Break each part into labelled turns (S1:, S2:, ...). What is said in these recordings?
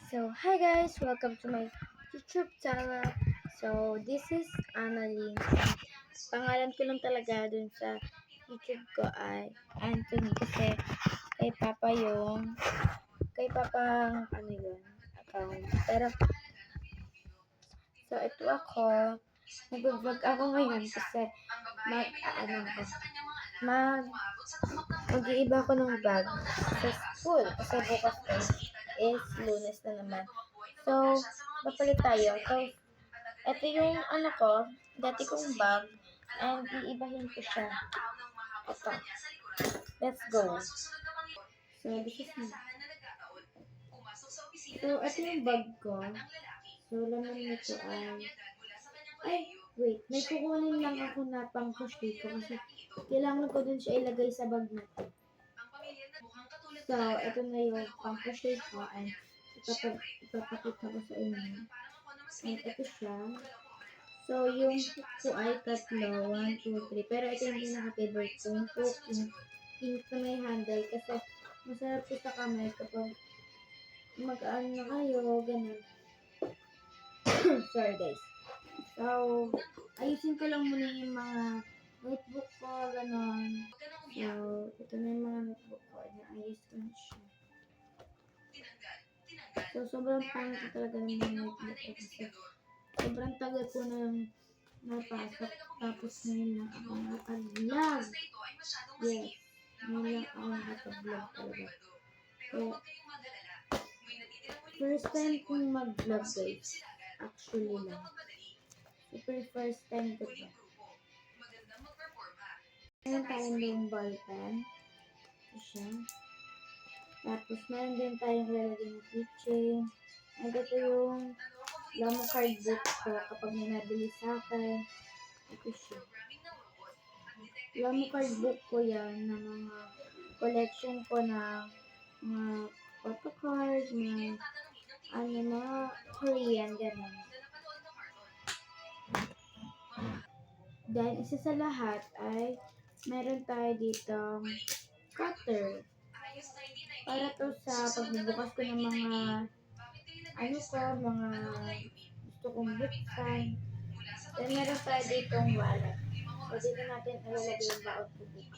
S1: So, hi guys! Welcome to my YouTube channel. So, this is Annalyn. Pangalan ko lang talaga dun sa YouTube ko ay Anthony kasi kay Papa ano yun, account. Pero, so ito ako, nag-vlog ako ngayon kasi mag, mag-iiba ko ng bag sa school kasi bukas is Lunes na naman. So, papalit tayo. So, ito yung dati kong bag and iibahin ko siya. Ito. Let's go. So, this is me. So, ito yung bag ko. So, laman nito wait. May kukunin lang ako na pang-crochet ko kasi kailangan ko din siya ilagay sa bag na to. So, ito na yung pang-crochet ko and ipapakita ko sa inyo. And ito siya. So, yung hook ko ay tatlo. 1, 2, 3. Pero ito yung pinaka-favorite ko. Yung hook, yung pink na may handle. Kasi masarap ko sa kamay kapag mag-ano na kayo, ganun. Sorry guys. So, ayusin ko lang muna yung mga notebook ko, ganun. So, ito na yung mga notebook ko. Ayos ko na siya. So, sobrang pangit talaga ng mga notebook ko kasi sobrang tagal ko na napasok. Tapos ngayon lang ako nakapag-vlog. Yes, ngayon lang ako nakapag-vlog talaga. So, first time kong mag-vlog guys. Actually lang. Super first time ko ba. Meron tayong yung ballpen. Ito siya. Tapos meron din tayong lalagyan ng keychain. And ito yung Lamo card book ko kapag may nabili sa akin. Ito siya. Lamo card book ko yan na mga collection ko na mga photocard, mga Korean, gano'n. Then, isa sa lahat ay meron tayo dito cutter. Para to sa pagbubukas ko ng mga mga gusto kong buksan. Then, meron tayo ditong wallet. So, dito natin ilalagay yung baon ko dito.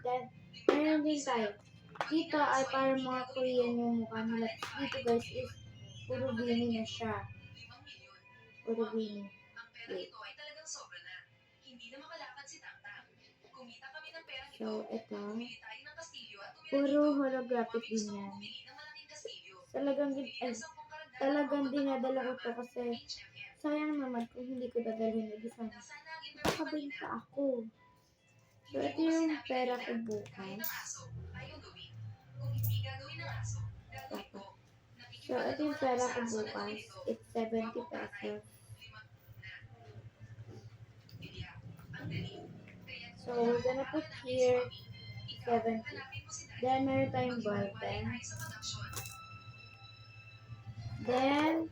S1: Then, meron din tayo. Dito ay para mga Korean yung mukha nila. Dito guys is puro bini na siya. Puro bini. Wait. So, ito. Puro holographic din yan. Talagang dinadala ko to kasi sayang naman kung hindi ko dadalhin na isa. Nakakabenta ako. So, ito yung pera ko bukas. So, ito yung pera ko bukas. It's 70 pesos. So, we're gonna put here 70. Then, meron tayong ballpen. Then,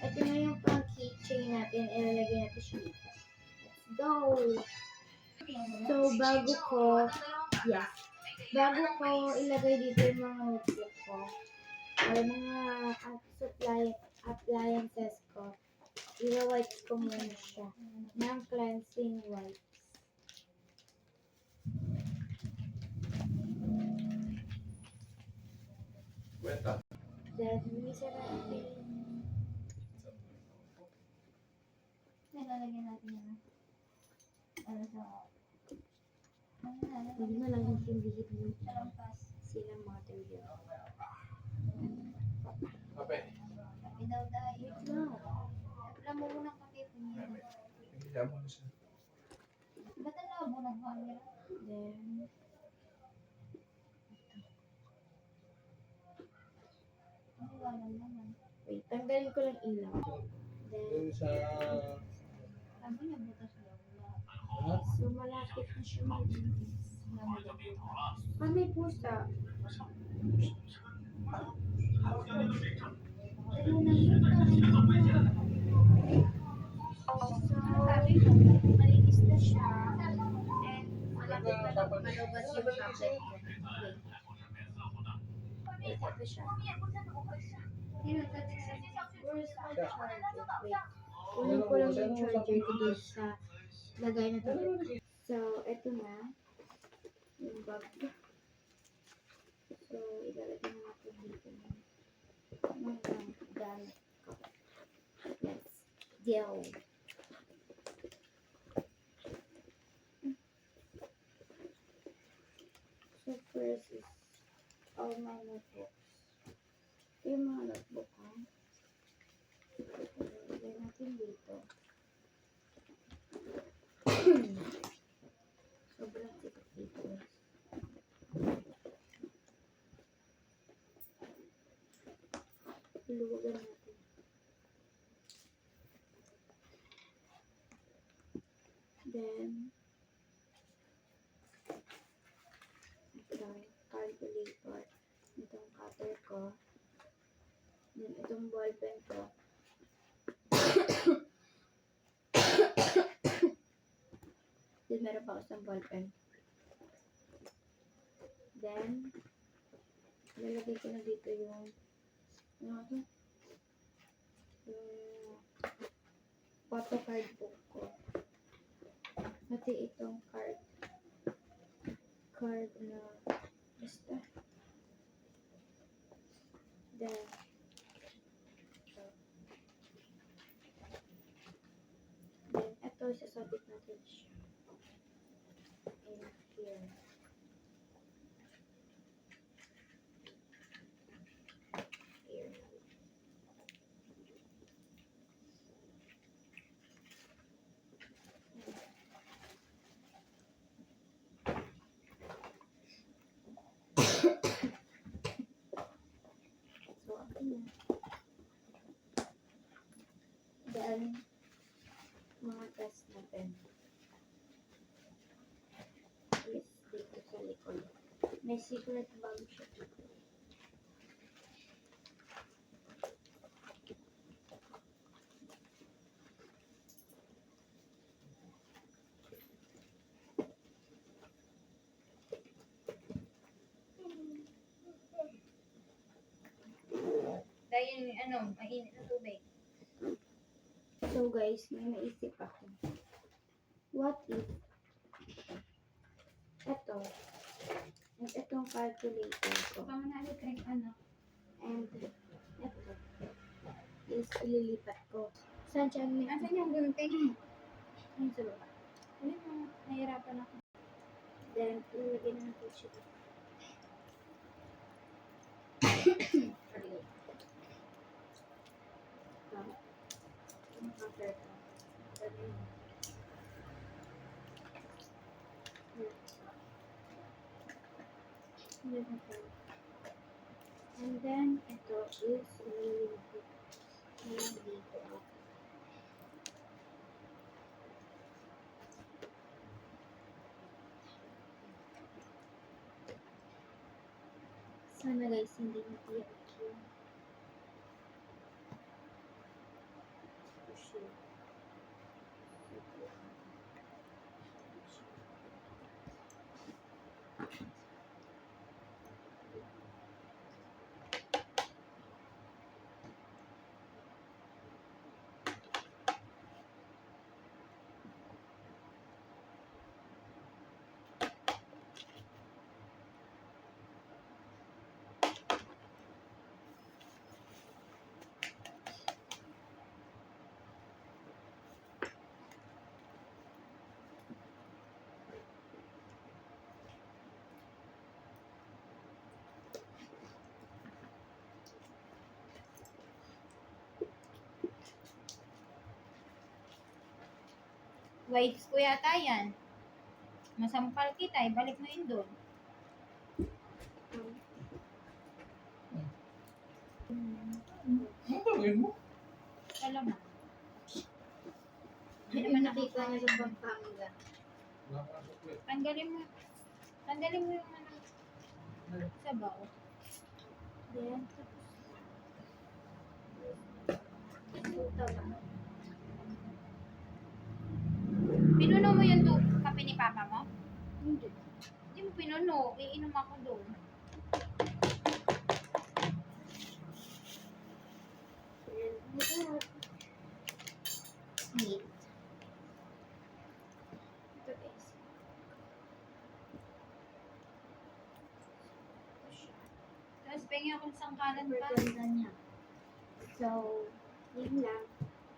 S1: ito na yung pang keychain natin. Ilalagay natin siya dito. Let's go! So, bago ko ilagay dito yung mga notebook ko, o mga appliances ko, i-wipes ko muna siya ng cleansing wipes. Then, minsan natin. Nilalagyan natin yan. Huwag na lang yung tindigit mo silang mga tindigit.
S2: Kape.
S1: Kape daw tayo. Wala mo munang kape po niya.
S2: Hindi mo na siya.
S1: Ba't ang labo ng camera? Then, wait, tanggalin ko lang ilaw.
S2: Doon sa...
S1: Sabi niya butas daw. So, malapit na siya malinis. May pusa. Malinis na siya. And malapit na lang malabas yung tablet ko. Wait, ito siya. Where's my charger? Wait. Kunin ko lang yung charger ko doon sa lagay na to. So, eto na. Yung bag. So, ilalagay na natin dito. Mga gamit ko. Let's go. So, first is all my notebooks. Ito yung mga notebook ko. Ilagay natin dito. Sobrang sikap dito. Iluwagan natin. Then, itong calculator. Itong cutter ko. Then, itong ballpen ko. Then, meron pa ako isang ballpen. Then, lalagay ko na dito yung ano ito? Yung photo card book ko. Pati itong card na basta. Then, ito. Then, ito, sasabit natin siya. In here. Here. So, okay na. Then, mga test natin. Is dito sa likod. May secret bag siya dito.
S3: Dahil mainit na tubig.
S1: So guys, may naisip ako. What if ito and itong calculator ko
S3: Baka mo na electric
S1: and ito is ililipat ko. Saan siya ang
S3: Asan yung gunting?
S1: Ayun sa baba.
S3: Ano mo? Nahirapan ako.
S1: Then, ilagay na natin siya dito. Yung cover ko. And then, ito is ililipat na dito. Sana guys, hindi matiyak yung sushi.
S3: Waves ko yata yan. Masampal kita, ibalik mo yun doon.
S2: Ano gawin mo?
S3: Alam mo.
S1: Hindi naman nakita niya sa Pampanga.
S2: Wala ka na sukli.
S3: Tanggalin mo yung sabaw.
S1: Then, ito lang.
S3: Pinuno mo yung kape ni Papa mo?
S1: Hindi.
S3: Hindi mo pinuno. Iinom ako doon.
S1: Wait.
S3: Wait.
S1: Ito guys.
S3: Tapos pengen ako ng sangkalan
S1: Super
S3: pa.
S1: ganda niya. So, yun lang.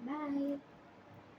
S1: Bye!